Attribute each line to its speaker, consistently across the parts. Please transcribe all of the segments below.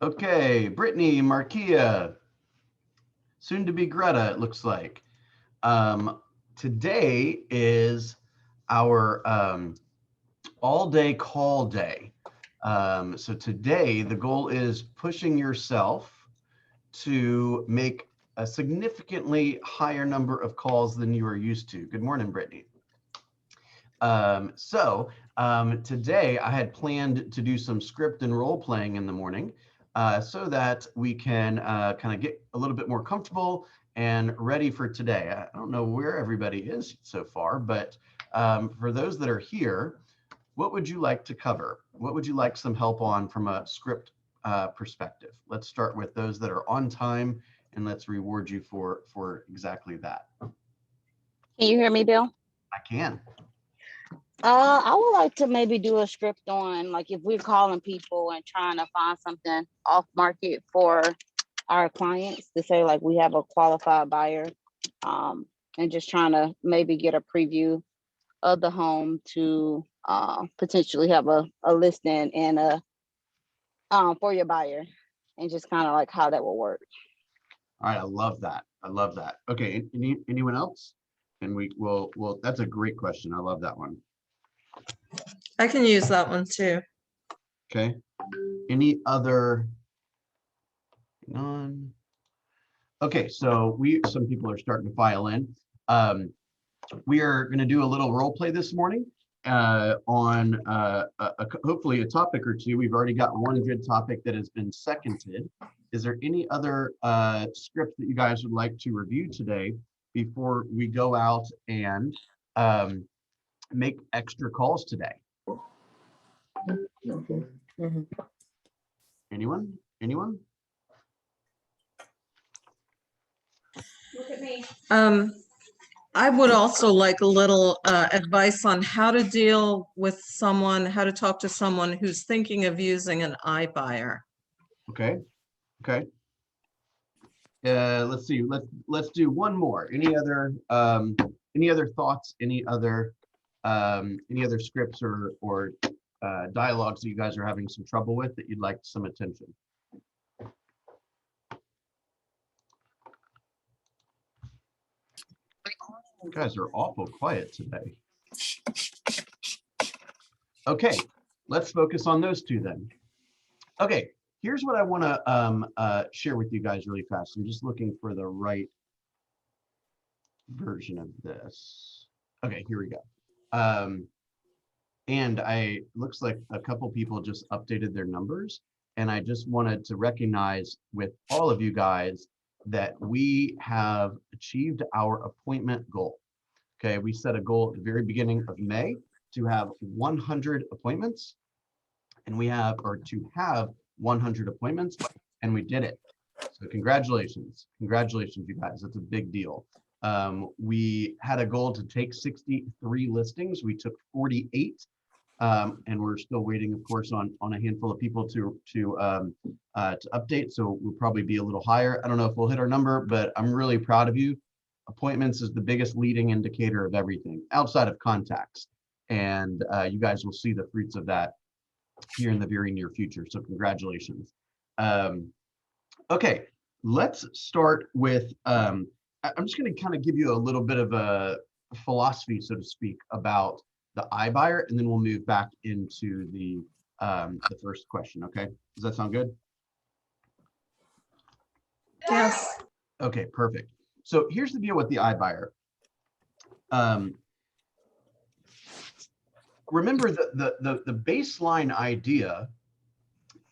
Speaker 1: Okay, Brittany, Markia, soon to be Greta, it looks like. Today is our all day call day. So today, the goal is pushing yourself to make a significantly higher number of calls than you are used to. Good morning, Brittany. Today I had planned to do some script and role playing in the morning so that we can kind of get a little bit more comfortable and ready for today. I don't know where everybody is so far, but for those that are here, what would you like to cover? What would you like some help on from a script perspective? Let's start with those that are on time, and let's reward you for exactly that.
Speaker 2: Can you hear me, Bill?
Speaker 1: I can.
Speaker 2: I would like to maybe do a script on like if we're calling people and trying to find something off market for our clients to say like we have a qualified buyer, and just trying to maybe get a preview of the home to potentially have a listing and a for your buyer, and just kind of like how that will work.
Speaker 1: All right, I love that. I love that. Okay, anyone else? And well, that's a great question. I love that one.
Speaker 3: I can use that one too.
Speaker 1: Okay. Any other? None. Okay, so some people are starting to file in. We are going to do a little role play this morning on hopefully a topic or two. We've already got one good topic that has been seconded. Is there any other script that you guys would like to review today before we go out and make extra calls today?
Speaker 2: Mm-hmm.
Speaker 1: Anyone? Anyone?
Speaker 4: Look at me.
Speaker 3: I would also like a little advice on how to deal with someone, how to talk to someone who's thinking of using an iBuyer.
Speaker 1: Okay. Okay. Let's see. Let's do one more. Any other thoughts? Any other scripts or dialogues that you guys are having some trouble with that you'd like some attention? You guys are awful quiet today. Okay, let's focus on those two then. Okay, here's what I want to share with you guys really fast. I'm just looking for the right version of this. Okay, here we go. And looks like a couple people just updated their numbers, and I just wanted to recognize with all of you guys that we have achieved our appointment goal. Okay, we set a goal at the very beginning of May to have 100 appointments, and to have 100 appointments, and we did it. So congratulations, you guys. That's a big deal. We had a goal to take 63 listings. We took 48. And we're still waiting, of course, on a handful of people to update. So we'll probably be a little higher. I don't know if we'll hit our number, but I'm really proud of you. Appointments is the biggest leading indicator of everything outside of contacts. And you guys will see the fruits of that here in the very near future. So congratulations. Okay, let's start with, I'm just going to kind of give you a little bit of a philosophy, so to speak, about the iBuyer, and then we'll move back into the first question. Okay, does that sound good?
Speaker 3: Yes.
Speaker 1: Okay, perfect. So here's the deal with the iBuyer. Remember the baseline idea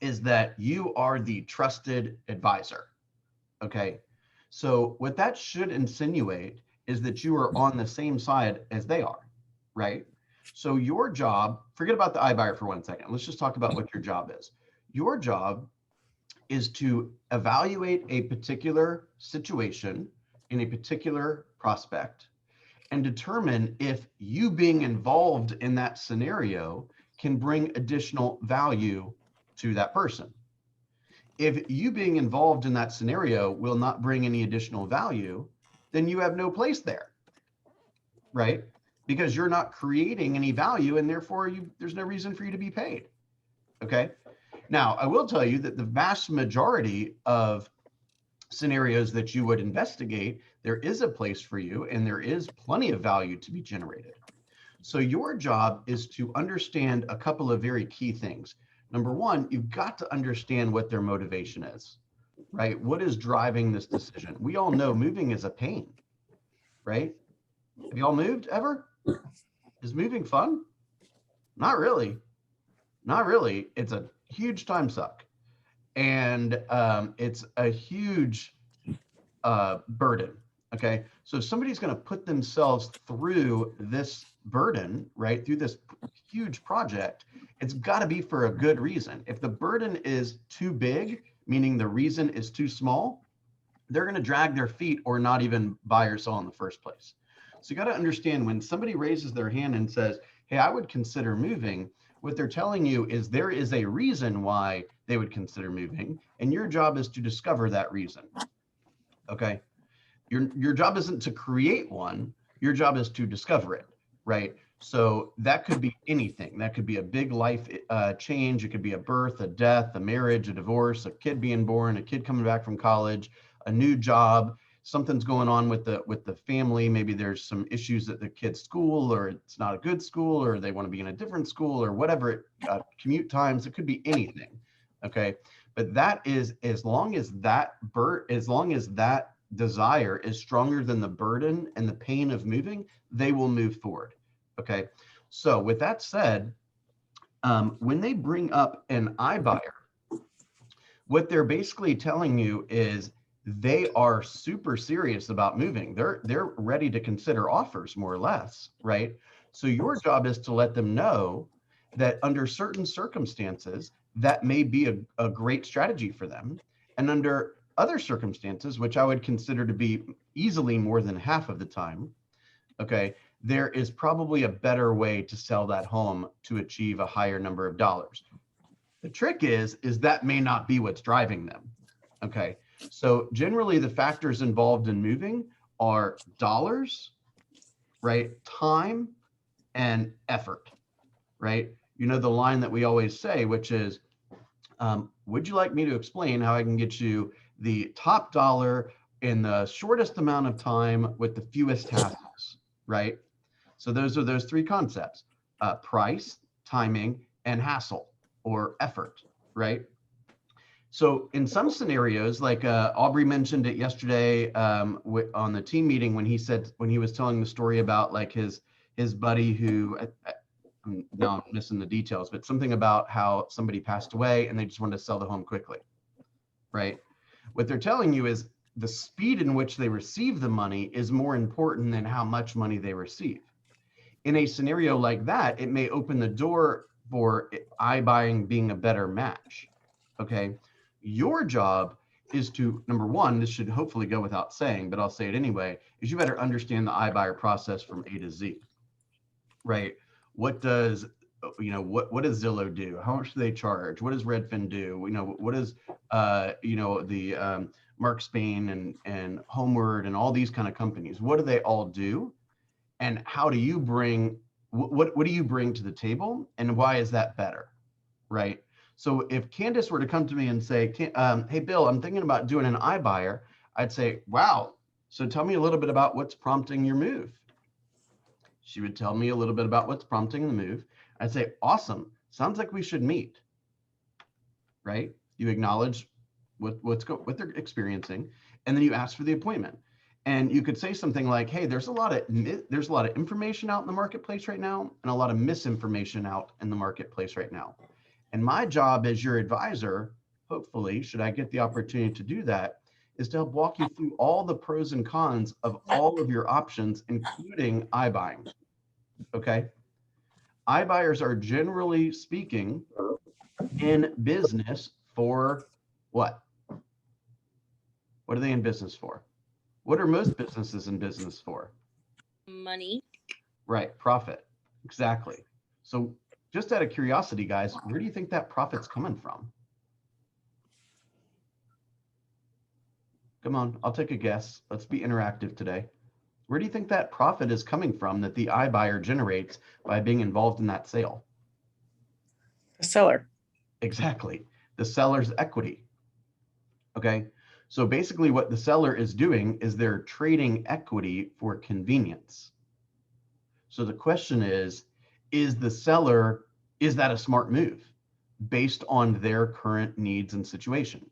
Speaker 1: is that you are the trusted advisor. Okay, so what that should insinuate is that you are on the same side as they are, right? So your job, forget about the iBuyer for 1 second. Let's just talk about what your job is. Your job is to evaluate a particular situation in a particular prospect and determine if you being involved in that scenario can bring additional value to that person. If you being involved in that scenario will not bring any additional value, then you have no place there, right? Because you're not creating any value, and therefore there's no reason for you to be paid. Okay. Now, I will tell you that the vast majority of scenarios that you would investigate, there is a place for you and there is plenty of value to be generated. So your job is to understand a couple of very key things. Number one, you've got to understand what their motivation is, right? What is driving this decision? We all know moving is a pain, right? Have you all moved ever? Is moving fun? Not really. Not really. It's a huge time suck. And it's a huge burden. Okay. So if somebody's going to put themselves through this burden, right, through this huge project, it's got to be for a good reason. If the burden is too big, meaning the reason is too small, they're going to drag their feet or not even buy or sell in the first place. So you got to understand when somebody raises their hand and says, hey, I would consider moving, what they're telling you is there is a reason why they would consider moving, and your job is to discover that reason. Okay. Your job isn't to create one, your job is to discover it, right? So that could be anything. That could be a big life change. It could be a birth, a death, a marriage, a divorce, a kid being born, a kid coming back from college, a new job, something's going on with the family. Maybe there's some issues at the kid's school, or it's not a good school, or they want to be in a different school, or whatever, commute times, it could be anything. Okay. But that is, as long as that desire is stronger than the burden and the pain of moving, they will move forward. Okay. So with that said, when they bring up an iBuyer, what they're basically telling you is they are super serious about moving. They're ready to consider offers, more or less, right? So your job is to let them know that under certain circumstances, that may be a great strategy for them. And under other circumstances, which I would consider to be easily more than half of the time, okay, there is probably a better way to sell that home to achieve a higher number of dollars. The trick is that may not be what's driving them. Okay. So generally the factors involved in moving are dollars, right? Time and effort, right? You know, the line that we always say, which is, would you like me to explain how I can get you the top dollar in the shortest amount of time with the fewest hassles, right? So those are those three concepts, price, timing, and hassle or effort, right? So in some scenarios, like Aubrey mentioned it yesterday on the team meeting when he was telling the story about like his buddy who, now I'm missing the details, but something about how somebody passed away and they just wanted to sell the home quickly, right? What they're telling you is the speed in which they receive the money is more important than how much money they receive. In a scenario like that, it may open the door for iBuying being a better match, okay? Your job is to, number one, this should hopefully go without saying, but I'll say it anyway, is you better understand the iBuyer process from A to Z, right? What does, what does Zillow do? How much do they charge? What does Redfin do? What does, the Mark Spain and Homeward and all these kind of companies, what do they all do? And how do you bring, what do you bring to the table? And why is that better, right? So if Candace were to come to me and say, hey, Bill, I'm thinking about doing an iBuyer, I'd say, wow, so tell me a little bit about what's prompting your move. She would tell me a little bit about what's prompting the move. I'd say, awesome, sounds like we should meet, right? You acknowledge what they're experiencing, and then you ask for the appointment. And you could say something like, hey, there's a lot of information out in the marketplace right now and a lot of misinformation out in the marketplace right now. And my job as your advisor, hopefully, should I get the opportunity to do that, is to help walk you through all the pros and cons of all of your options, including iBuying, okay? iBuyers are generally speaking in business for what? What are they in business for? What are most businesses in business for?
Speaker 5: Money.
Speaker 1: Right, profit. Exactly. So just out of curiosity, guys, where do you think that profit's coming from? Come on, I'll take a guess. Let's be interactive today. Where do you think that profit is coming from that the iBuyer generates by being involved in that sale?
Speaker 5: The seller.
Speaker 1: Exactly. the seller's equity. Okay, so basically what the seller is doing is they're trading equity for convenience. So the question is the seller, is that a smart move based on their current needs and situation?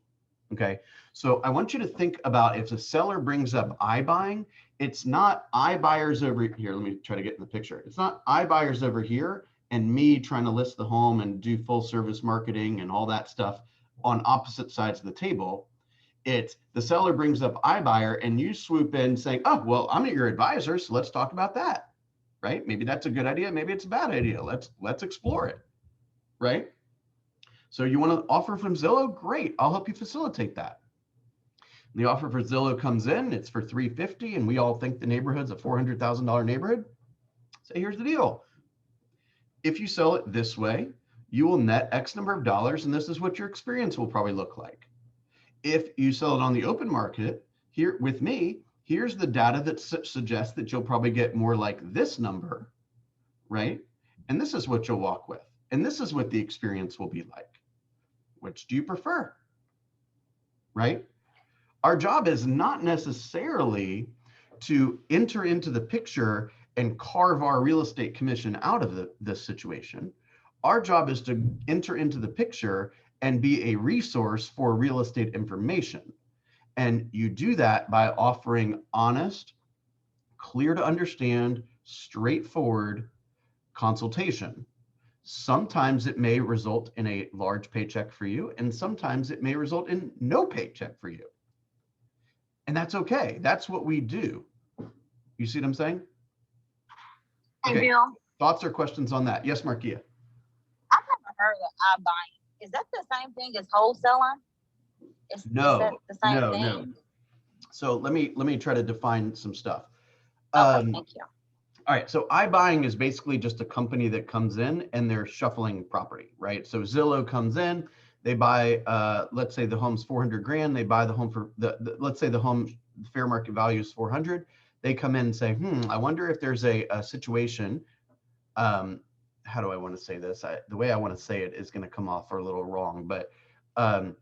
Speaker 1: Okay, so I want you to think about, if the seller brings up iBuying, it's not iBuyers over here. Let me try to get in the picture. It's not iBuyers over here and me trying to list the home and do full service marketing and all that stuff on opposite sides of the table. It's the seller brings up iBuyer and you swoop in saying, oh, well, I'm your advisor, so let's talk about that, right? Maybe that's a good idea. Maybe it's a bad idea. Let's explore it, right? So you want to offer from Zillow? Great, I'll help you facilitate that. The offer for Zillow comes in, it's for $350,000, and we all think the neighborhood's a $400,000 neighborhood. So here's the deal. If you sell it this way, you will net X number of dollars, and this is what your experience will probably look like. If you sell it on the open market, here with me, here's the data that suggests that you'll probably get more like this number, right? And this is what you'll walk with. And this is what the experience will be like. Which do you prefer, right? Our job is not necessarily to enter into the picture and carve our real estate commission out of this situation. Our job is to enter into the picture and be a resource for real estate information. And you do that by offering honest, clear to understand, straightforward consultation. Sometimes it may result in a large paycheck for you, and sometimes it may result in no paycheck for you. And that's okay. That's what we do. You see what I'm saying? Okay. Thoughts or questions on that? Yes, Markia.
Speaker 2: I've never heard of iBuying. Is that the same thing as wholesaling? Is that the same thing?
Speaker 1: No. So let me try to define some stuff.
Speaker 2: Okay, thank you.
Speaker 1: All right, so iBuying is basically just a company that comes in and they're shuffling property, right? So Zillow comes in, they buy, let's say the home's 400 grand, they buy the home for let's say the home fair market value is 400. They come in and say, I wonder if there's a situation. How do I want to say this? The way I want to say it is going to come off a little wrong, but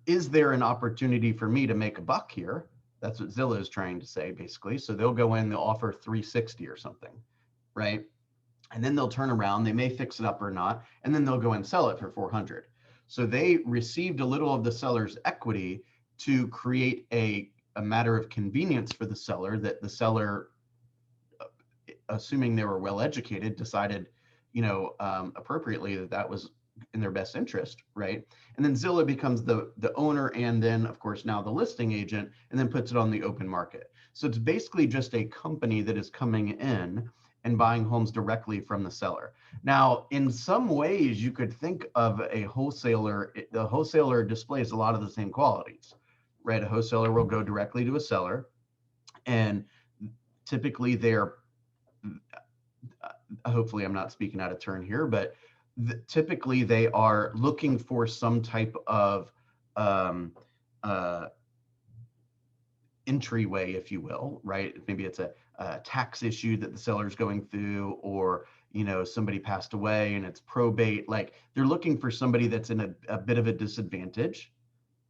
Speaker 1: is there an opportunity for me to make a buck here? That's what Zillow is trying to say, basically. So they'll go in, they'll offer 360 or something, right? And then they'll turn around, they may fix it up or not, and then they'll go and sell it for 400. So they received a little of the seller's equity to create a matter of convenience for the seller, that the seller, assuming they were well educated, decided, appropriately that was in their best interest, right? And then Zillow becomes the owner, and then of course now the listing agent, and then puts it on the open market. So it's basically just a company that is coming in and buying homes directly from the seller. Now, in some ways, you could think of a wholesaler. The wholesaler displays a lot of the same qualities, right? A wholesaler will go directly to a seller, and typically they're, hopefully I'm not speaking out of turn here, but typically they are looking for some type of entryway, if you will, right? Maybe it's a tax issue that the seller's going through, or somebody passed away and it's probate. Like, they're looking for somebody that's in a bit of a disadvantage,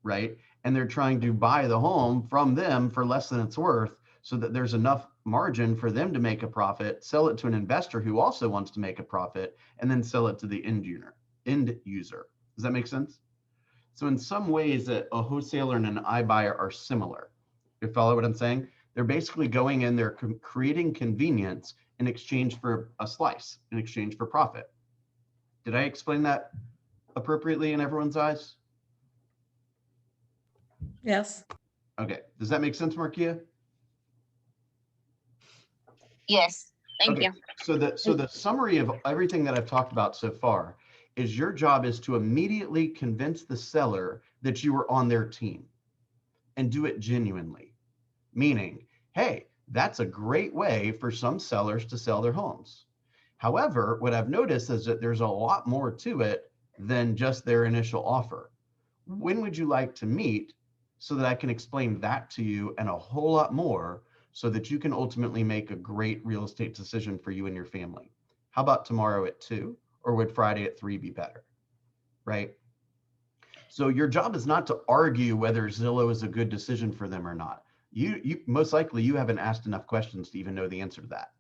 Speaker 1: right? And they're trying to buy the home from them for less than it's worth, so that there's enough margin for them to make a profit, sell it to an investor who also wants to make a profit, and then sell it to the end user. Does that make sense? So in some ways, a wholesaler and an iBuyer are similar. You follow what I'm saying? They're basically going in, they're creating convenience in exchange for a slice, in exchange for profit. Did I explain that appropriately in everyone's eyes?
Speaker 3: Yes.
Speaker 1: Okay, does that make sense, Markia?
Speaker 2: Yes, thank you.
Speaker 1: So the summary of everything that I've talked about so far is your job is to immediately convince the seller that you are on their team, and do it genuinely. Meaning, hey, that's a great way for some sellers to sell their homes. However, what I've noticed is that there's a lot more to it than just their initial offer. When would you like to meet so that I can explain that to you and a whole lot more, so that you can ultimately make a great real estate decision for you and your family? How about tomorrow at 2, or would Friday at 3 be better? Right? So your job is not to argue whether Zillow is a good decision for them or not. You most likely you haven't asked enough questions to even know the answer to that.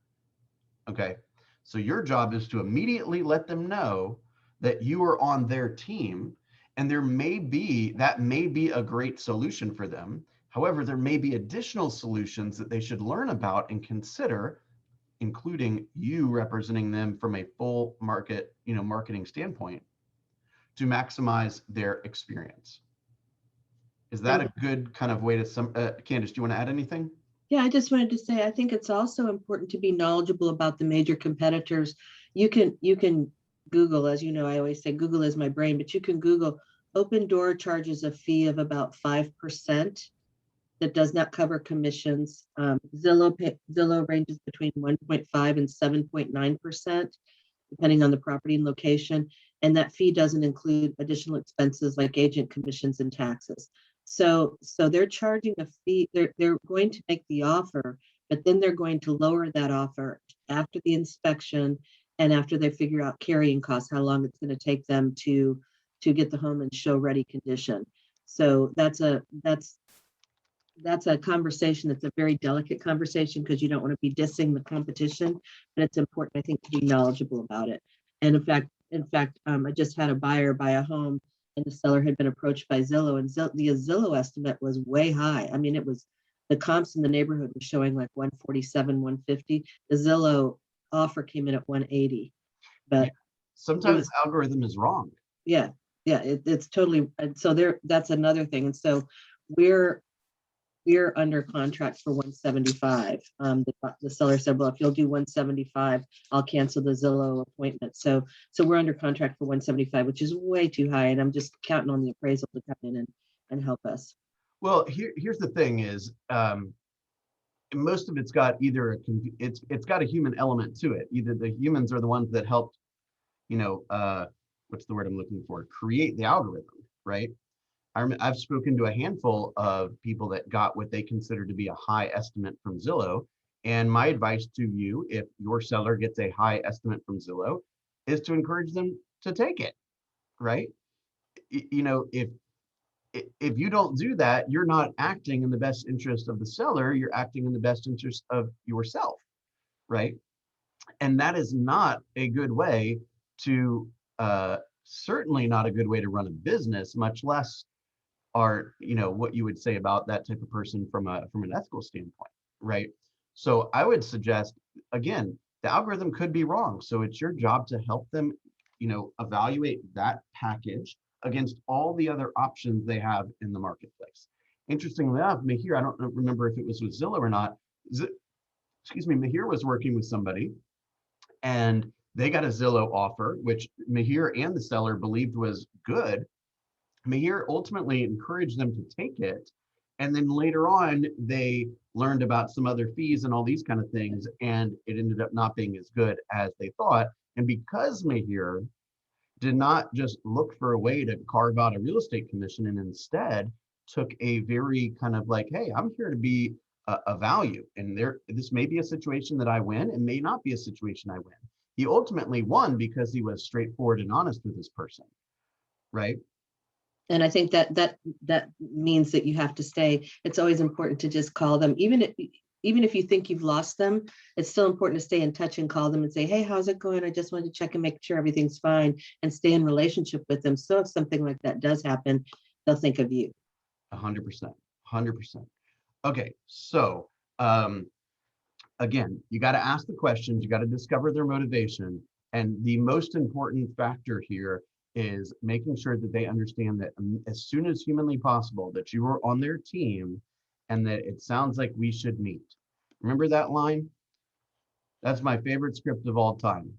Speaker 1: Okay. So your job is to immediately let them know that you are on their team, and that may be a great solution for them. However, there may be additional solutions that they should learn about and consider, including you representing them from a full marketing standpoint to maximize their experience. Is that a good kind of way to Candace, do you want to add anything?
Speaker 5: Yeah, I just wanted to say, I think it's also important to be knowledgeable about the major competitors. You can Google, as you know, I always say Google is my brain, but you can Google Open Door charges a fee of about 5% that does not cover commissions. Zillow ranges between 1.5 and 7.9%, depending on the property and location. And that fee doesn't include additional expenses like agent commissions and taxes. So they're charging a fee, they're going to make the offer, but then they're going to lower that offer after the inspection and after they figure out carrying costs, how long it's going to take them to get the home in show ready condition. So that's a conversation that's a very delicate conversation because you don't want to be dissing the competition, but it's important, I think, to be knowledgeable about it. And in fact, I just had a buyer buy a home and the seller had been approached by Zillow, and the Zillow estimate was way high. I mean, it was the comps in the neighborhood was showing like 147, 150. The Zillow offer came in at 180. But
Speaker 1: sometimes the algorithm is wrong.
Speaker 5: Yeah, it's totally, and so that's another thing. And so we're under contract for 175. The seller said, well, if you'll do 175, I'll cancel the Zillow appointment. So we're under contract for 175, which is way too high. And I'm just counting on the appraisal to come in and help us.
Speaker 1: Well, here's the thing is, most of it's got either it's got a human element to it. Either the humans are the ones that helped, what's the word I'm looking for? Create the algorithm, right? I've spoken to a handful of people that got what they consider to be a high estimate from Zillow. And my advice to you, if your seller gets a high estimate from Zillow, is to encourage them to take it, right? If you don't do that, you're not acting in the best interest of the seller, you're acting in the best interest of yourself, right? And that is not a good way to, certainly not a good way to run a business, much less what you would say about that type of person from an ethical standpoint, right? So I would suggest, again, the algorithm could be wrong. So it's your job to help them, evaluate that package against all the other options they have in the marketplace. Interestingly enough, Mahir, I don't remember if it was with Zillow or not. Mahir was working with somebody and they got a Zillow offer, which Mahir and the seller believed was good. Mahir ultimately encouraged them to take it. And then later on, they learned about some other fees and all these kind of things, and it ended up not being as good as they thought. And because Mahir did not just look for a way to carve out a real estate commission and instead took a very kind of like, hey, I'm here to be a value. And this may be a situation that I win, and may not be a situation I win. He ultimately won because he was straightforward and honest with this person, right?
Speaker 5: And I think that means that you have to stay. It's always important to just call them, even if you think you've lost them. It's still important to stay in touch and call them and say, hey, how's it going? I just wanted to check and make sure everything's fine, and stay in relationship with them. So if something like that does happen, they'll think of you.
Speaker 1: 100%. Okay, so again, you got to ask the questions, you got to discover their motivation, and the most important factor here is making sure that they understand that as soon as humanly possible that you are on their team, and that it sounds like we should meet. Remember that line? That's my favorite script of all time.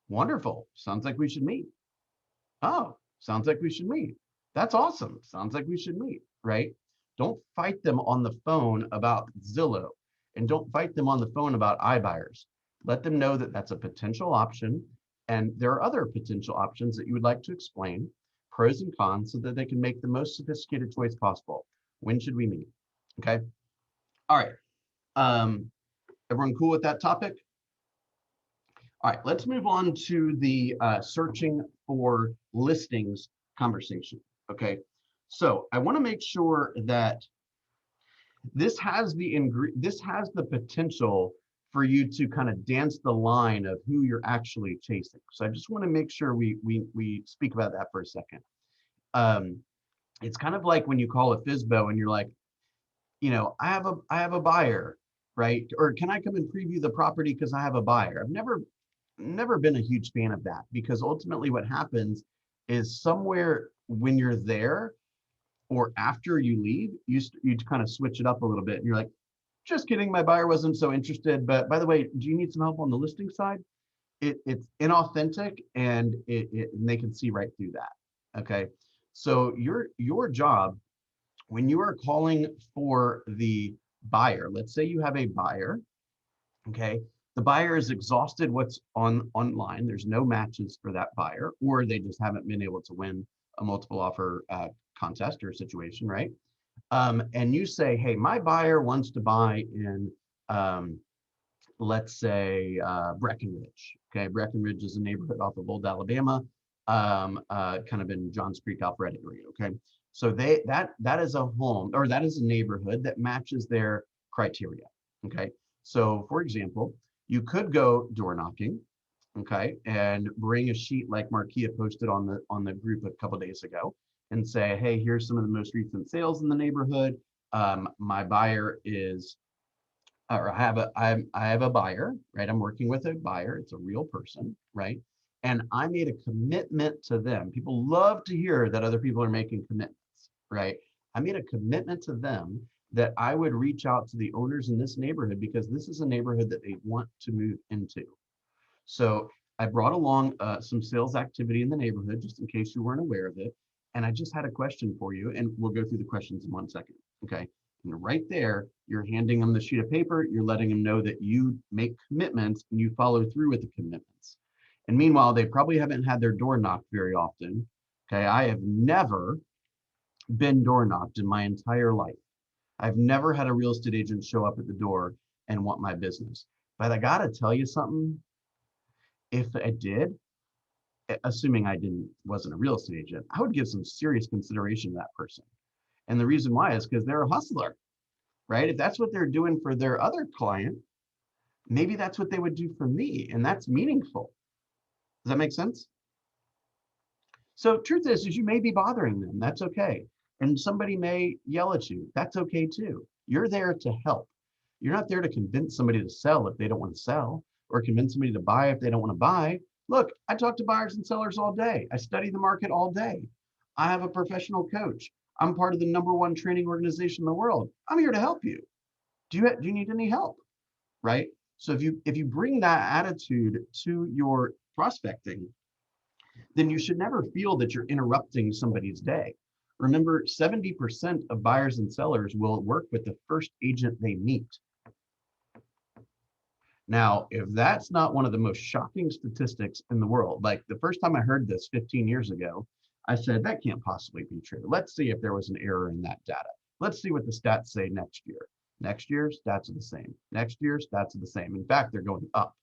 Speaker 1: Wonderful. Sounds like we should meet. Oh, sounds like we should meet. That's awesome. Sounds like we should meet, right? Don't fight them on the phone about Zillow, and don't fight them on the phone about iBuyers. Let them know that that's a potential option, and there are other potential options that you would like to explain, pros and cons, so that they can make the most sophisticated choice possible. When should we meet? Okay. All right. Everyone cool with that topic? All right, let's move on to the searching for listings conversation. Okay. So I want to make sure that this has the potential for you to kind of dance the line of who you're actually chasing. So I just want to make sure we speak about that for a second. It's kind of like when you call a FISBO and you're like, I have a buyer, right? Or can I come and preview the property because I have a buyer? I've never been a huge fan of that, because ultimately what happens is somewhere when you're there or after you leave, you kind of switch it up a little bit and you're like, just kidding, my buyer wasn't so interested, but by the way, do you need some help on the listing side? It's inauthentic, and and they can see right through that. Okay, so your job when you are calling for the buyer, let's say you have a buyer, okay, the buyer is exhausted what's online, there's no matches for that buyer, or they just haven't been able to win a multiple offer contest or situation, right? And you say, hey, my buyer wants to buy in, let's say, Breckenridge. Okay, Breckenridge is a neighborhood off of Old Alabama, kind of in Johns Creek, Alpharetta area. Okay, so that is a home, or that is a neighborhood that matches their criteria. Okay, so for example, you could go door knocking, okay, and bring a sheet like Marquia posted on the group a couple days ago, and say, hey, here's some of the most recent sales in the neighborhood. My buyer is, or I have a buyer, right? I'm working with a buyer. It's a real person, right? And I made a commitment to them. People love to hear that other people are making commitments, right? I made a commitment to them that I would reach out to the owners in this neighborhood because this is a neighborhood that they want to move into. So I brought along some sales activity in the neighborhood, just in case you weren't aware of it. And I just had a question for you, and we'll go through the questions in 1 second, okay? And right there, you're handing them the sheet of paper, you're letting them know that you make commitments and you follow through with the commitments. And meanwhile, they probably haven't had their door knocked very often, okay? I have never been door knocked in my entire life. I've never had a real estate agent show up at the door and want my business. But I gotta tell you something, if I did, assuming I wasn't a real estate agent, I would give some serious consideration to that person. And the reason why is because they're a hustler, right? If that's what they're doing for their other client, maybe that's what they would do for me, and that's meaningful. Does that make sense? So truth is you may be bothering them. That's okay. And somebody may yell at you. That's okay too. You're there to help. You're not there to convince somebody to sell if they don't want to sell, or convince somebody to buy if they don't want to buy. Look, I talk to buyers and sellers all day. I study the market all day. I have a professional coach. I'm part of the #1 training organization in the world. I'm here to help you. Do you need any help? Right? So if you bring that attitude to your prospecting, then you should never feel that you're interrupting somebody's day. Remember, 70% of buyers and sellers will work with the first agent they meet. Now, if that's not one of the most shocking statistics in the world, like the first time I heard this 15 years ago, I said, that can't possibly be true. Let's see if there was an error in that data. Let's see what the stats say next year. Next year, stats are the same. Next year, stats are the same. In fact, they're going up,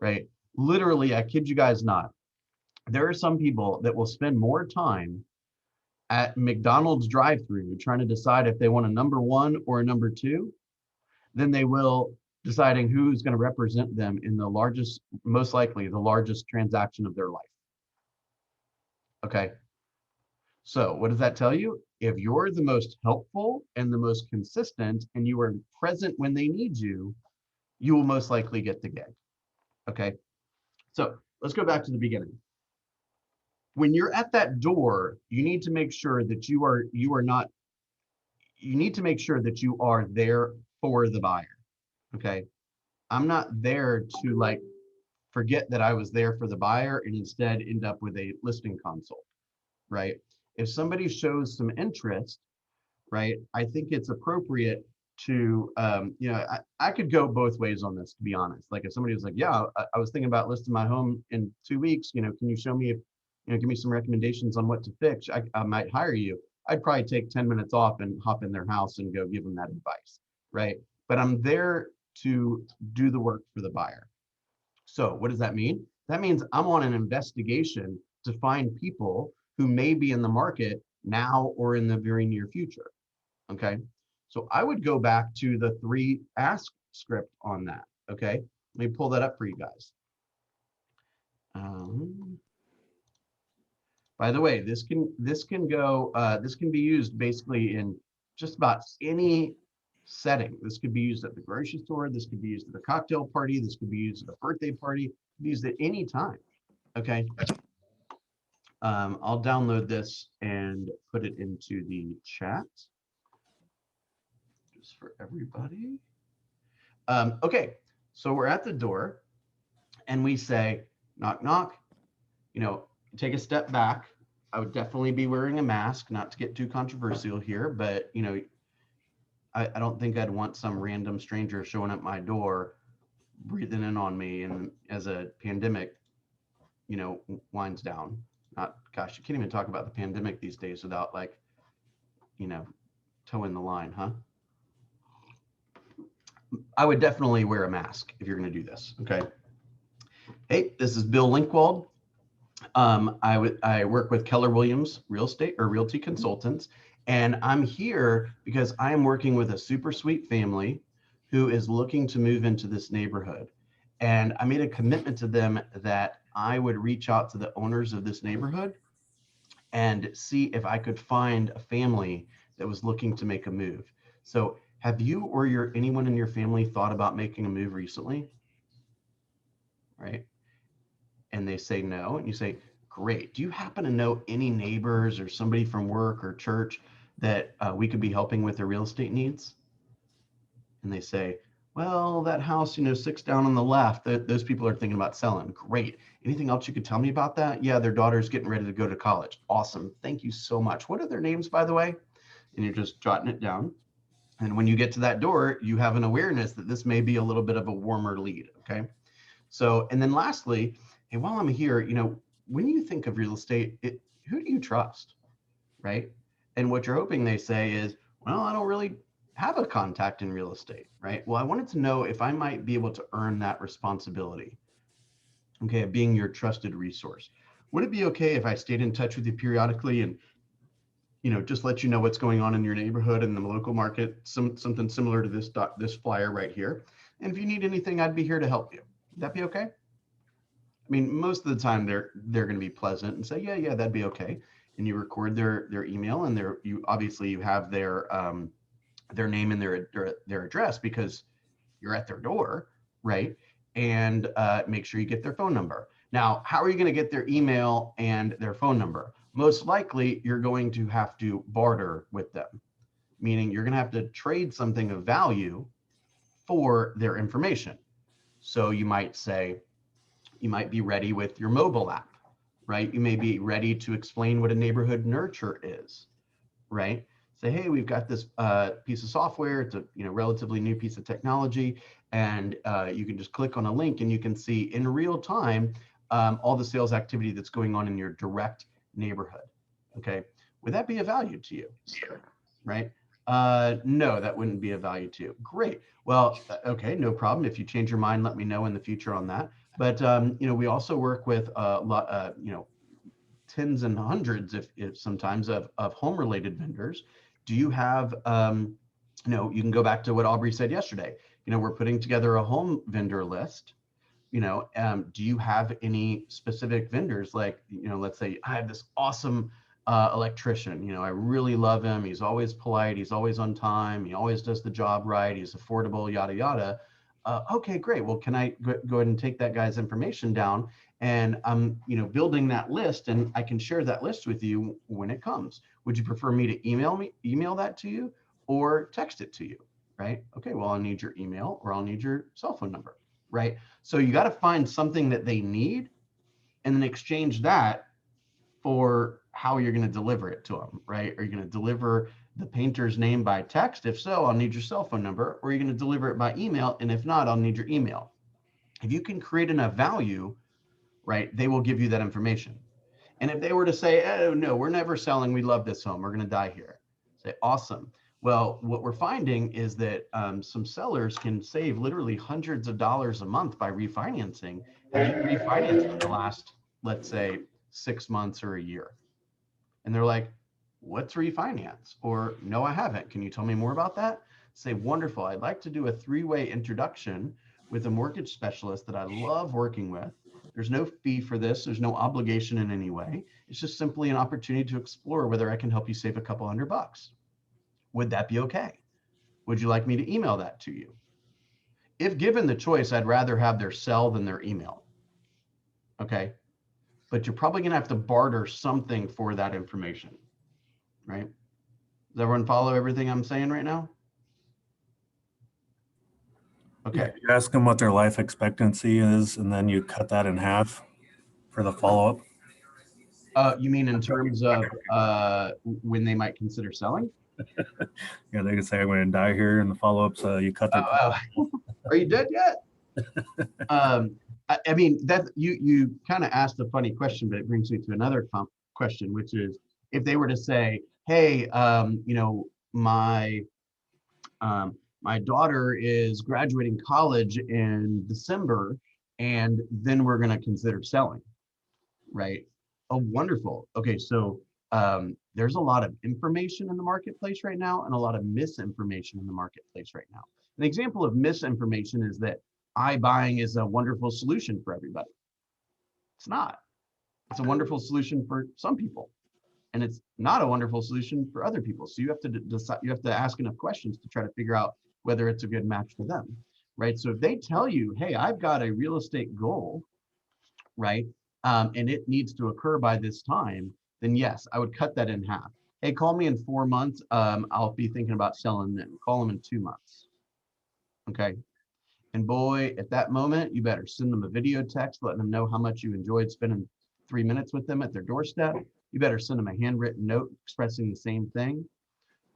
Speaker 1: right? Literally, I kid you guys not. There are some people that will spend more time at McDonald's drive-through trying to decide if they want a #1 or a #2 than they will deciding who's going to represent them in the largest, most likely the largest transaction of their life. Okay. So what does that tell you? If you're the most helpful and the most consistent and you are present when they need you, you will most likely get the gig. Okay. So let's go back to the beginning. When you're at that door, you need to make sure that you need to make sure that you are there for the buyer. Okay. I'm not there to like forget that I was there for the buyer and instead end up with a listing consult, right? If somebody shows some interest, right, I think it's appropriate to, I could go both ways on this, to be honest. Like if somebody was like, yeah, I was thinking about listing my home in 2 weeks, can you show me if, give me some recommendations on what to fix? I might hire you. I'd probably take 10 minutes off and hop in their house and go give them that advice, right? But I'm there to do the work for the buyer. So what does that mean? That means I'm on an investigation to find people who may be in the market now or in the very near future. Okay. So I would go back to the 3 ask script on that. Okay. Let me pull that up for you guys. By the way, this can be used basically in just about any setting. This could be used at the grocery store. This could be used at a cocktail party. This could be used at a birthday party. Be used at any time. Okay. I'll download this and put it into the chat just for everybody. Okay, so we're at the door and we say, knock, knock. You know, take a step back. I would definitely be wearing a mask, not to get too controversial here, but you know, I don't think I'd want some random stranger showing up my door, breathing in on me, and as a pandemic, you know, winds down. Not, gosh, you can't even talk about the pandemic these days without like, you know, toeing the line, huh? I would definitely wear a mask if you're going to do this. Okay. Hey, this is Bill Linkwald. I work with Keller Williams Real Estate or Realty Consultants, and I'm here because I am working with a super sweet family who is looking to move into this neighborhood. And I made a commitment to them that I would reach out to the owners of this neighborhood and see if I could find a family that was looking to make a move. So have you or anyone in your family thought about making a move recently? Right? And they say no, and you say, great. Do you happen to know any neighbors or somebody from work or church that we could be helping with their real estate needs? And they say, well, that house, you know, 6 down on the left, those people are thinking about selling. Great. Anything else you could tell me about that? Yeah, their daughter's getting ready to go to college. Awesome. Thank you so much. What are their names, by the way? And you're just jotting it down. And when you get to that door, you have an awareness that this may be a little bit of a warmer lead. Okay. So, and then lastly, hey, while I'm here, you know, when you think of real estate, who do you trust? Right. And what you're hoping they say is, well, I don't really have a contact in real estate. Right. Well, I wanted to know if I might be able to earn that responsibility. Okay. Of being your trusted resource. Would it be okay if I stayed in touch with you periodically and, you know, just let you know what's going on in your neighborhood and the local market, something similar to this flyer right here. And if you need anything, I'd be here to help you. Would that be okay? I mean, most of the time they're going to be pleasant and say, yeah, that'd be okay. And you record their email and you have their name and their address because you're at their door, right? And make sure you get their phone number. Now, how are you going to get their email and their phone number? Most likely, you're going to have to barter with them, meaning you're going to have to trade something of value for their information. So you might say, you might be ready with your mobile app, right? You may be ready to explain what a neighborhood nurture is, right? Say, hey, we've got this piece of software. It's a relatively new piece of technology, and you can just click on a link and you can see in real time all the sales activity that's going on in your direct neighborhood. Okay, would that be of value to you? Right? No, that wouldn't be of value to you. Great. Well, okay, no problem. If you change your mind, let me know in the future on that. But we also work with a lot, tens and hundreds, if sometimes of home-related vendors. Do you have, you can go back to what Aubrey said yesterday. We're putting together a home vendor list. Do you have any specific vendors? Like, let's say I have this awesome electrician. I really love him. He's always polite. He's always on time. He always does the job right. He's affordable, yada, yada. Okay, great. Well, can I go ahead and take that guy's information down? And I'm, building that list, and I can share that list with you when it comes. Would you prefer me to email that to you or text it to you? Right? Okay, well, I'll need your email or I'll need your cell phone number. Right? So you got to find something that they need and then exchange that for how you're going to deliver it to them, right? Are you going to deliver the painter's name by text? If so, I'll need your cell phone number. Or are you going to deliver it by email? And if not, I'll need your email. If you can create enough value, right, they will give you that information. And if they were to say, oh, no, we're never selling, we love this home, we're going to die here. Say, awesome. Well, what we're finding is that some sellers can save literally hundreds of dollars a month by refinancing. Have you refinanced in the last, let's say, 6 months or a year? And they're like, what's refinance? Or no, I haven't. Can you tell me more about that? Say, wonderful. I'd like to do a 3-way introduction with a mortgage specialist that I love working with. There's no fee for this. There's no obligation in any way. It's just simply an opportunity to explore whether I can help you save a couple $100. Would that be okay? Would you like me to email that to you? If given the choice, I'd rather have their cell than their email. Okay. But you're probably going to have to barter something for that information, right? Does everyone follow everything I'm saying right now? Okay.
Speaker 6: You ask them what their life expectancy is, and then you cut that in half for the follow-up.
Speaker 1: You mean in terms of when they might consider selling?
Speaker 6: Yeah, they could say, I'm going to die here, and the follow-up, so you cut their.
Speaker 1: Are you dead yet? I mean, that you kind of asked a funny question, but it brings me to another question, which is if they were to say, hey, you know, my daughter is graduating college in December, and then we're going to consider selling, right? Oh, wonderful. Okay, so there's a lot of information in the marketplace right now and a lot of misinformation in the marketplace right now. An example of misinformation is that iBuying is a wonderful solution for everybody. It's not. It's a wonderful solution for some people, and it's not a wonderful solution for other people. So you have to decide, you have to ask enough questions to try to figure out whether it's a good match for them, right? So if they tell you, hey, I've got a real estate goal, right, and it needs to occur by this time, then yes, I would cut that in half. Hey, call me in 4 months. I'll be thinking about selling then. Call them in 2 months. Okay. And boy, at that moment, you better send them a video text, letting them know how much you enjoyed spending 3 minutes with them at their doorstep. You better send them a handwritten note expressing the same thing,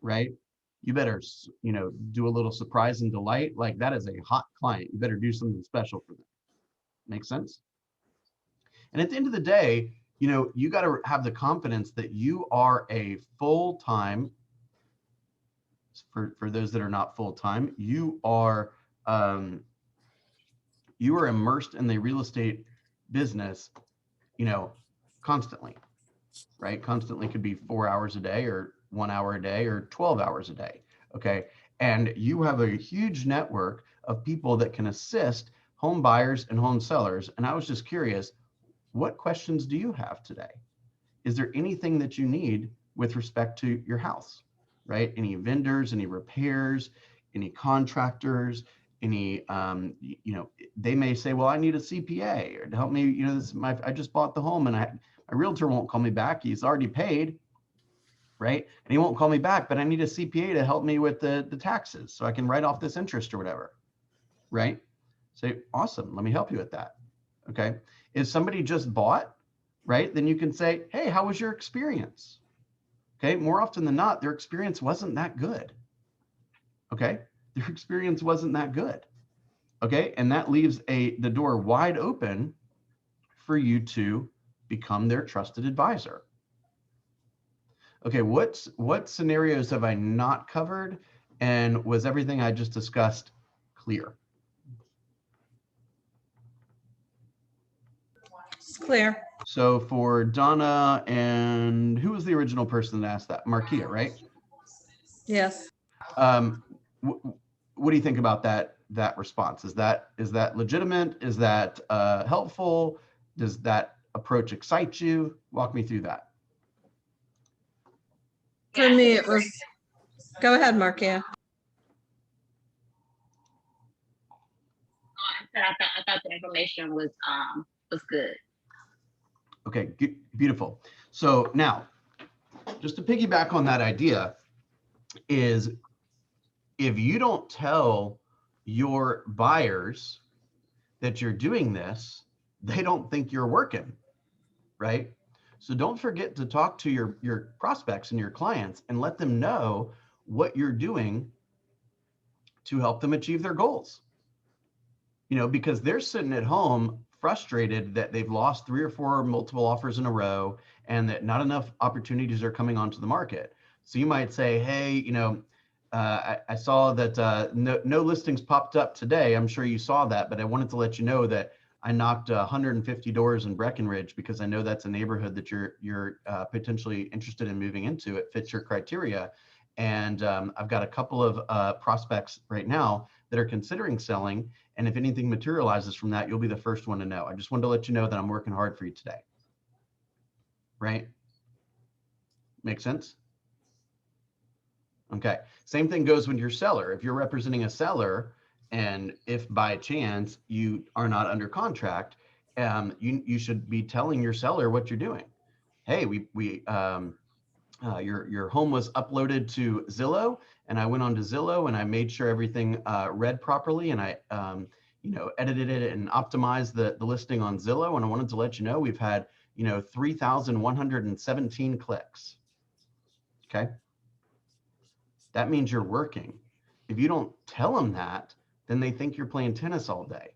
Speaker 1: right? You better, you know, do a little surprise and delight. Like that is a hot client. You better do something special for them. Make sense? And at the end of the day, you know, you got to have the confidence that you are a full-time, for those that are not full-time, you are immersed in the real estate business, you know, constantly, right? Constantly could be 4 hours a day or 1 hour a day or 12 hours a day. Okay. And you have a huge network of people that can assist home buyers and home sellers. And I was just curious, what questions do you have today? Is there anything that you need with respect to your house, right? Any vendors, any repairs, any contractors, any, you know, they may say, well, I need a CPA or to help me, you know, this is I just bought the home and my realtor won't call me back. He's already paid, right? And he won't call me back, but I need a CPA to help me with the taxes so I can write off this interest or whatever, right? Say, awesome, let me help you with that, okay? If somebody just bought, right, then you can say, hey, how was your experience? Okay, more often than not, their experience wasn't that good, okay? Their experience wasn't that good, okay? And that leaves the door wide open for you to become their trusted advisor. Okay, what scenarios have I not covered? And was everything I just discussed clear?
Speaker 3: It's clear.
Speaker 1: So for Donna, and who was the original person that asked that? Markia, right?
Speaker 3: Yes.
Speaker 1: What do you think about that response? Is that legitimate? Is that helpful? Does that approach excite you? Walk me through that.
Speaker 3: For me, it was, go ahead, Markia.
Speaker 2: I thought the information was good.
Speaker 1: Okay, beautiful. So now, just to piggyback on that idea, is if you don't tell your buyers that you're doing this, they don't think you're working, right? So don't forget to talk to your prospects and your clients and let them know what you're doing to help them achieve their goals. You know, because they're sitting at home frustrated that they've lost 3 or 4 multiple offers in a row and that not enough opportunities are coming onto the market. So you might say, hey, you know, I saw that no listings popped up today. I'm sure you saw that, but I wanted to let you know that I knocked 150 doors in Breckenridge because I know that's a neighborhood that you're potentially interested in moving into. It fits your criteria. And I've got a couple of prospects right now that are considering selling. And if anything materializes from that, you'll be the first one to know. I just wanted to let you know that I'm working hard for you today. Right? Make sense? Okay. Same thing goes when you're a seller. If you're representing a seller, and if by chance you are not under contract, you should be telling your seller what you're doing. Hey, your home was uploaded to Zillow, and I went on to Zillow and I made sure everything read properly, and I edited it and optimized the listing on Zillow. And I wanted to let you know we've had 3,117 clicks. Okay. That means you're working. If you don't tell them that, then they think you're playing tennis all day.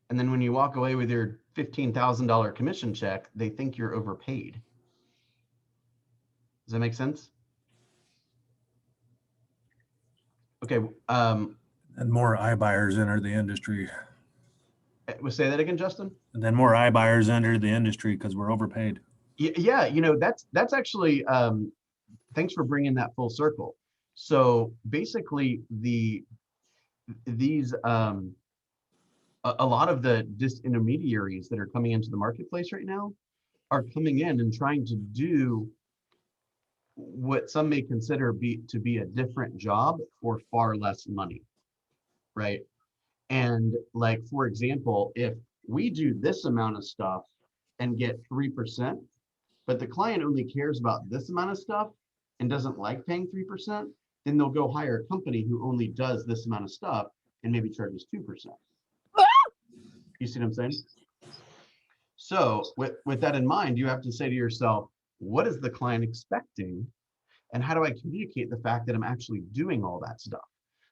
Speaker 1: And then when you walk away with your $15,000 commission check, they think you're overpaid. Does that make sense? Okay.
Speaker 6: And more iBuyers enter the industry.
Speaker 1: Say that again, Justin.
Speaker 6: And then more iBuyers enter the industry because we're overpaid.
Speaker 1: Yeah, that's actually, thanks for bringing that full circle. So basically a lot of the disintermediaries that are coming into the marketplace right now are coming in and trying to do what some may consider to be a different job for far less money, right? And like, for example, if we do this amount of stuff and get 3%, but the client only cares about this amount of stuff and doesn't like paying 3%, then they'll go hire a company who only does this amount of stuff and maybe charges 2%. You see what I'm saying? So with that in mind, you have to say to yourself, what is the client expecting? And how do I communicate the fact that I'm actually doing all that stuff?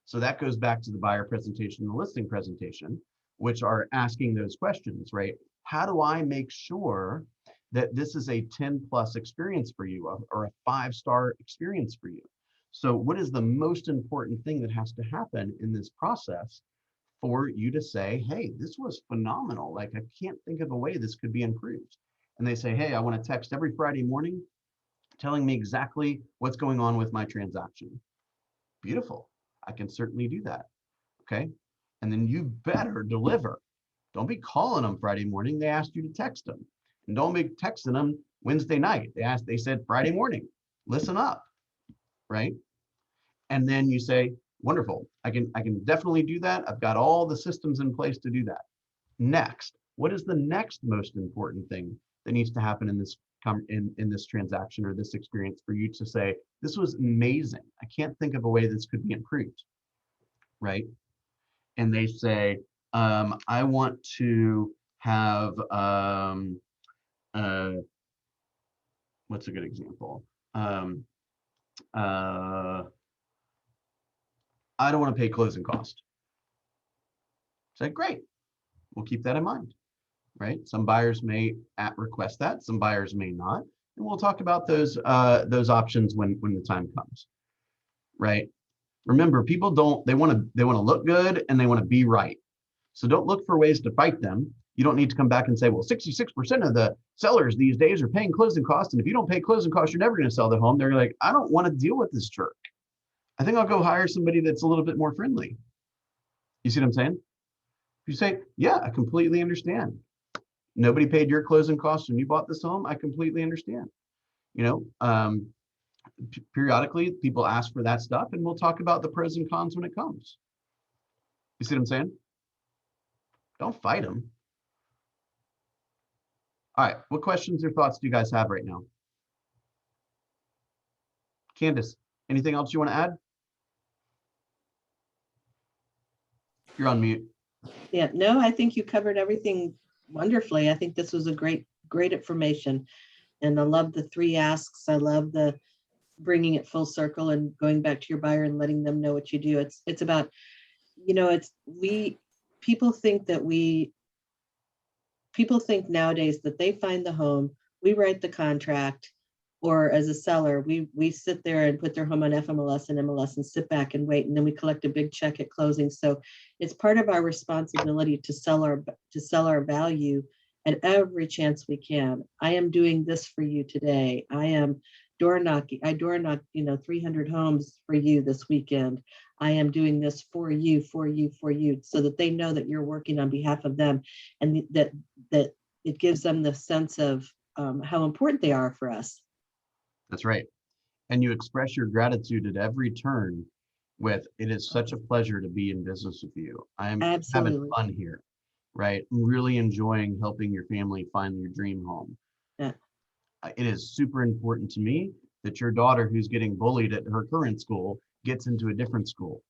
Speaker 1: So that goes back to the buyer presentation and the listing presentation, which are asking those questions, right? How do I make sure that this is a 10+ experience for you, or a 5-star experience for you? So what is the most important thing that has to happen in this process for you to say, hey, this was phenomenal. Like, I can't think of a way this could be improved. And they say, hey, I want to text every Friday morning telling me exactly what's going on with my transaction. Beautiful. I can certainly do that. Okay. And then you better deliver. Don't be calling them Friday morning. They asked you to text them. And don't be texting them Wednesday night. They said Friday morning. Listen up. Right. And then you say, wonderful. I can definitely do that. I've got all the systems in place to do that. Next, what is the next most important thing that needs to happen in this transaction or this experience for you to say, this was amazing. I can't think of a way this could be improved, right? And they say, I want to have, what's a good example? I don't want to pay closing cost. Say, great, we'll keep that in mind, right? Some buyers may request that, some buyers may not, and we'll talk about those options when the time comes, right? Remember, people they want to look good and they want to be right. So don't look for ways to fight them. You don't need to come back and say, well, 66% of the sellers these days are paying closing costs, and if you don't pay closing costs, you're never going to sell the home. They're like, I don't want to deal with this jerk. I think I'll go hire somebody that's a little bit more friendly. You see what I'm saying? If you say, yeah, I completely understand. Nobody paid your closing costs when you bought this home. I completely understand. Periodically, people ask for that stuff, and we'll talk about the pros and cons when it comes. You see what I'm saying? Don't fight them. All right, what questions or thoughts do you guys have right now? Candace, anything else you want to add? You're on mute.
Speaker 5: Yeah, no, I think you covered everything wonderfully. I think this was a great information. And I love the 3 asks. I love the bringing it full circle and going back to your buyer and letting them know what you do. It's about, people think nowadays that they find the home, we write the contract, or as a seller, we sit there and put their home on FMLS and MLS and sit back and wait, and then we collect a big check at closing. So it's part of our responsibility to sell our value at every chance we can. I am doing this for you today. I am door knocking. I door knocked, 300 homes for you this weekend. I am doing this for you, so that they know that you're working on behalf of them, and that it gives them the sense of how important they are for us.
Speaker 1: That's right. And you express your gratitude at every turn with, it is such a pleasure to be in business with you. I'm
Speaker 5: Absolutely.
Speaker 1: having fun here, right? I'm really enjoying helping your family find your dream home.
Speaker 5: Yeah.
Speaker 1: It is super important to me that your daughter, who's getting bullied at her current school, gets into a different school.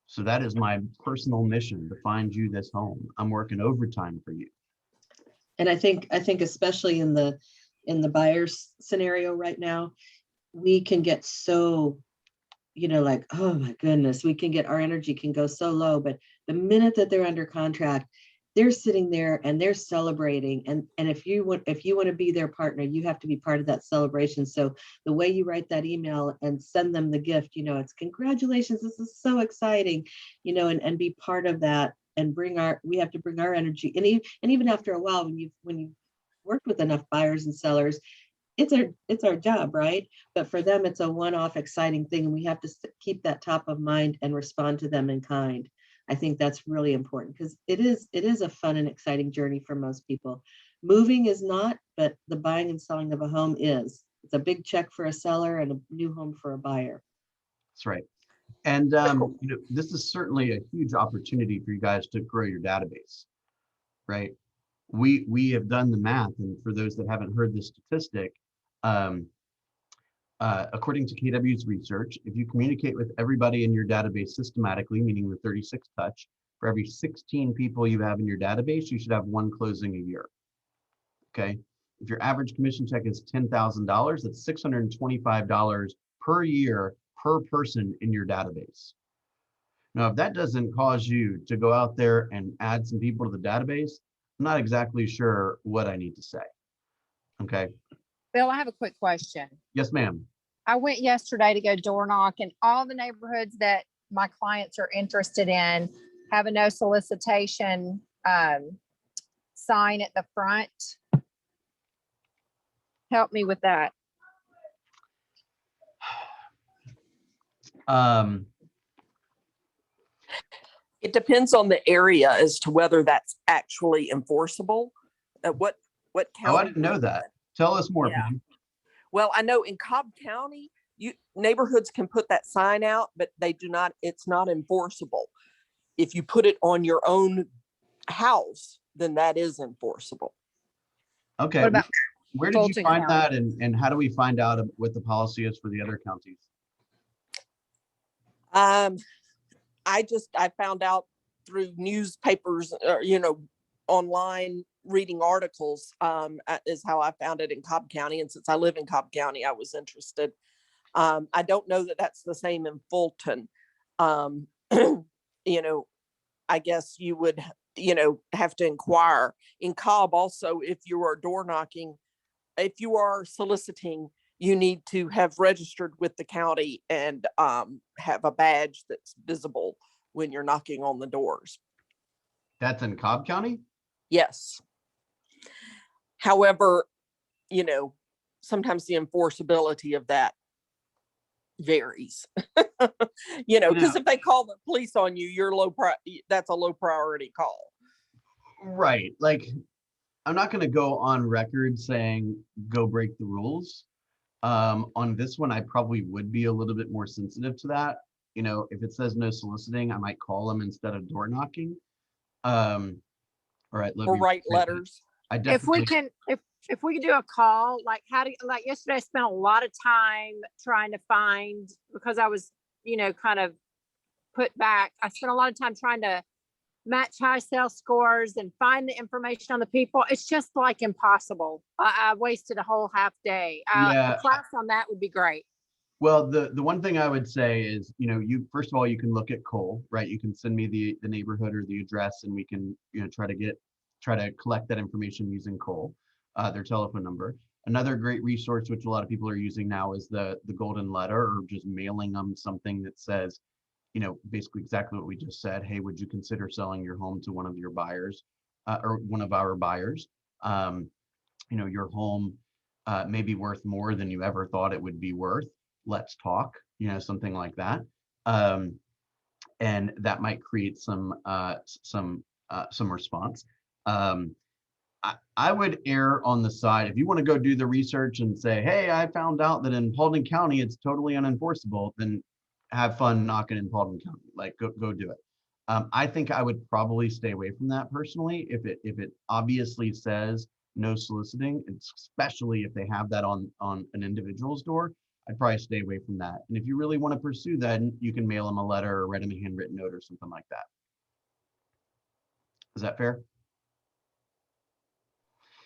Speaker 1: So that is my personal mission, to find you this home. I'm working overtime for you.
Speaker 5: And I think especially in the buyer's scenario right now, we can get so, like, oh my goodness, our energy can go so low. But the minute that they're under contract, they're sitting there and they're celebrating. And if you want to be their partner, you have to be part of that celebration. So the way you write that email and send them the gift, it's congratulations, this is so exciting, and be part of that, and we have to bring our energy. And even after a while, when you worked with enough buyers and sellers, it's our job, right? But for them, it's a one-off exciting thing, and we have to keep that top of mind and respond to them in kind. I think that's really important, because it is a fun and exciting journey for most people. Moving is not, but the buying and selling of a home is. It's a big check for a seller and a new home for a buyer.
Speaker 1: That's right. And this is certainly a huge opportunity for you guys to grow your database, right? We have done the math, and for those that haven't heard the statistic, according to KW's research, if you communicate with everybody in your database systematically, meaning the 36 touch, for every 16 people you have in your database, you should have one closing a year. Okay. If your average commission check is $10,000, that's $625 per year per person in your database. Now, if that doesn't cause you to go out there and add some people to the database, I'm not exactly sure what I need to say. Okay.
Speaker 4: Bill, I have a quick question.
Speaker 1: Yes, ma'am.
Speaker 4: I went yesterday to go door knock, and all the neighborhoods that my clients are interested in have a no solicitation sign at the front. Help me with that.
Speaker 7: It depends on the area as to whether that's actually enforceable. What county?
Speaker 1: Oh, I didn't know that. Tell us more,
Speaker 7: Yeah.
Speaker 1: Pam.
Speaker 7: Well, I know in Cobb County, neighborhoods can put that sign out, but they do not. It's not enforceable. If you put it on your own house, then that is enforceable.
Speaker 1: Okay.
Speaker 4: What about
Speaker 1: Where did you
Speaker 4: Fulton
Speaker 1: find
Speaker 4: County?
Speaker 1: that, and how do we find out what the policy is for the other counties?
Speaker 7: I found out through newspapers, online reading articles, is how I found it in Cobb County. And since I live in Cobb County, I was interested. I don't know that that's the same in Fulton. I guess you would, have to inquire. In Cobb also, if you are door knocking, if you are soliciting, you need to have registered with the county and have a badge that's visible when you're knocking on the doors.
Speaker 1: That's in Cobb County?
Speaker 7: Yes. However, sometimes the enforceability of that varies. Because if they call the police on you, that's a low priority call.
Speaker 1: Right. Like, I'm not going to go on record saying go break the rules. On this one, I probably would be a little bit more sensitive to that. If it says no soliciting, I might call them instead of door knocking. All right.
Speaker 7: Or write letters.
Speaker 1: I definitely.
Speaker 4: If we could do a call, like yesterday, I spent a lot of time trying to find, because I was, kind of put back. I spent a lot of time trying to match high sales scores and find the information on the people. It's just like impossible. I wasted a whole half day.
Speaker 1: Yeah.
Speaker 4: A class on that would be great.
Speaker 1: Well, the one thing I would say is, you first of all, you can look at Cole, right? You can send me the neighborhood or the address, and we can, try to collect that information using Cole, their telephone number. Another great resource, which a lot of people are using now, is the golden letter, or just mailing them something that says, basically exactly what we just said. Hey, would you consider selling your home to one of your buyers, or one of our buyers? Your home may be worth more than you ever thought it would be worth. Let's talk, something like that. And that might create some response. I would err on the side, if you want to go do the research and say, hey, I found out that in Paulding County it's totally unenforceable, then have fun knocking in Paulding County. Like, go do it. I think I would probably stay away from that personally. If it obviously says no soliciting, especially if they have that on an individual's door, I'd probably stay away from that. And if you really want to pursue that, you can mail them a letter or write them a handwritten note or something like that. Is that fair?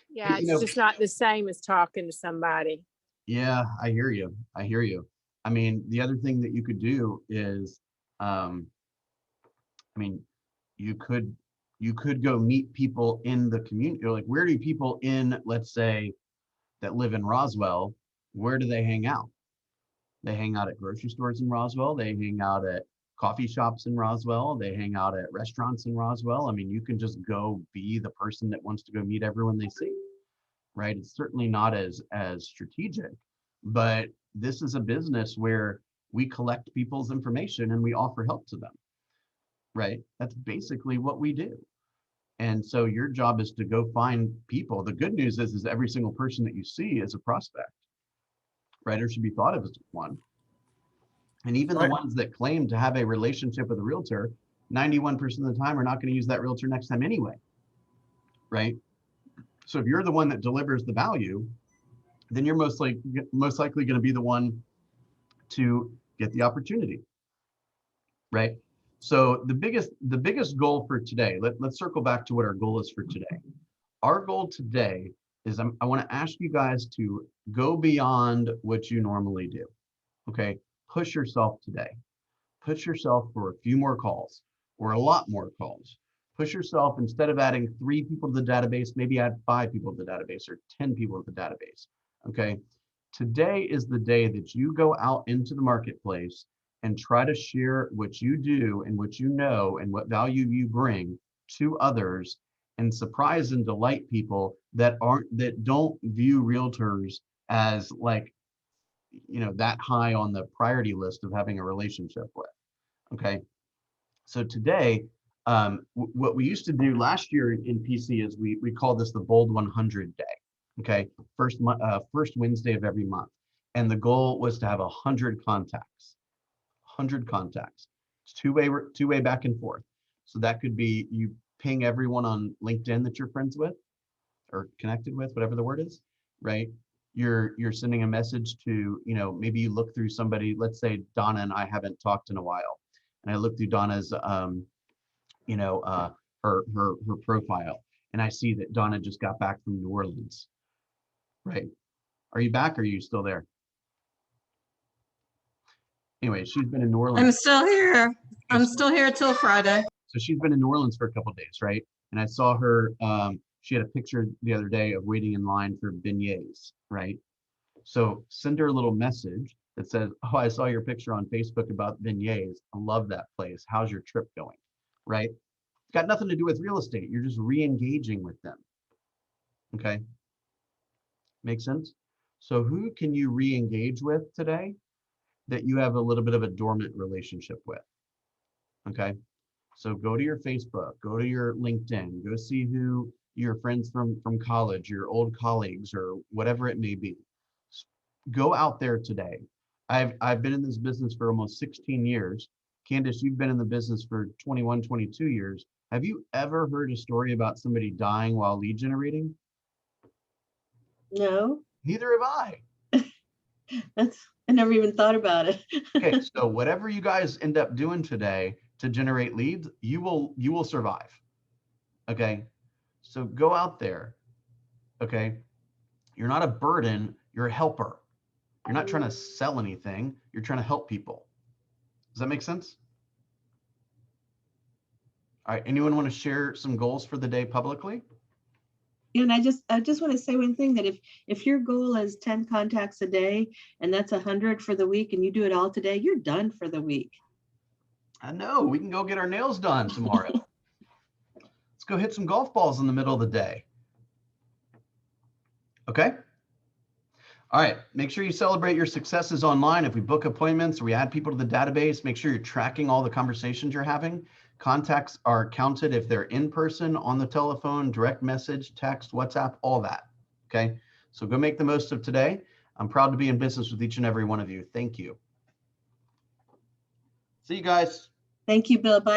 Speaker 4: Yeah, it's just not the same as talking to somebody.
Speaker 1: Yeah, I hear you. I hear you. I mean, the other thing that you could do is, you could go meet people in the community. Like, where do people in, let's say, that live in Roswell, where do they hang out? They hang out at grocery stores in Roswell. They hang out at coffee shops in Roswell. They hang out at restaurants in Roswell. I mean, you can just go be the person that wants to go meet everyone they see, right? It's certainly not as strategic, but this is a business where we collect people's information and we offer help to them, right? That's basically what we do. And so your job is to go find people. The good news is every single person that you see is a prospect, right? Or should be thought of as one. And even the ones that claim to have a relationship with a realtor, 91% of the time are not going to use that realtor next time anyway, right? So if you're the one that delivers the value, then you're most likely going to be the one to get the opportunity, right? So the biggest goal for today, let's circle back to what our goal is for today. Our goal today is I want to ask you guys to go beyond what you normally do, okay? Push yourself today. Push yourself for a few more calls or a lot more calls. Push yourself, instead of adding 3 people to the database, maybe add 5 people to the database or 10 people to the database, okay? Today is the day that you go out into the marketplace and try to share what you do and what you know and what value you bring to others, and surprise and delight people that don't view realtors as, like, that high on the priority list of having a relationship with. Okay. So today, what we used to do last year in PC is we called this the Bold 100 Day. Okay. First Wednesday of every month. And the goal was to have 100 contacts. 100 contacts. It's two-way back and forth. So that could be you ping everyone on LinkedIn that you're friends with or connected with, whatever the word is, right? You're sending a message to, maybe you look through somebody, let's say Donna and I haven't talked in a while, and I look through Donna's her profile, and I see that Donna just got back from New Orleans, right? Are you back, or are you still there? Anyway, she's been in New Orleans.
Speaker 3: I'm still here. I'm still here till Friday.
Speaker 1: So she's been in New Orleans for a couple of days, right? And I saw her, she had a picture the other day of waiting in line for beignets, right? So send her a little message that says, oh, I saw your picture on Facebook about beignets. I love that place. How's your trip going, right? It's got nothing to do with real estate. You're just re-engaging with them, okay? Make sense? So who can you re-engage with today that you have a little bit of a dormant relationship with, okay? So go to your Facebook, go to your LinkedIn, go see who your friends from college, your old colleagues, or whatever it may be. Go out there today. I've been in this business for almost 16 years. Candace, you've been in the business for 21, 22 years. Have you ever heard a story about somebody dying while lead generating?
Speaker 5: No,
Speaker 1: Neither have I.
Speaker 5: I never even thought about it.
Speaker 1: Okay, so whatever you guys end up doing today to generate leads, you will survive. Okay, so go out there. Okay, you're not a burden, you're a helper. You're not trying to sell anything, you're trying to help people. Does that make sense? All right, anyone want to share some goals for the day publicly?
Speaker 5: And I just want to say one thing, that if your goal is 10 contacts a day and that's 100 for the week and you do it all today, you're done for the week.
Speaker 1: I know, we can go get our nails done tomorrow. Let's go hit some golf balls in the middle of the day. Okay. All right, make sure you celebrate your successes online. If we book appointments or we add people to the database, make sure you're tracking all the conversations you're having. Contacts are counted if they're in person, on the telephone, direct message, text, WhatsApp, all that. Okay, so go make the most of today. I'm proud to be in business with each and every one of you. Thank you. See you guys.
Speaker 5: Thank you, Bill. Bye.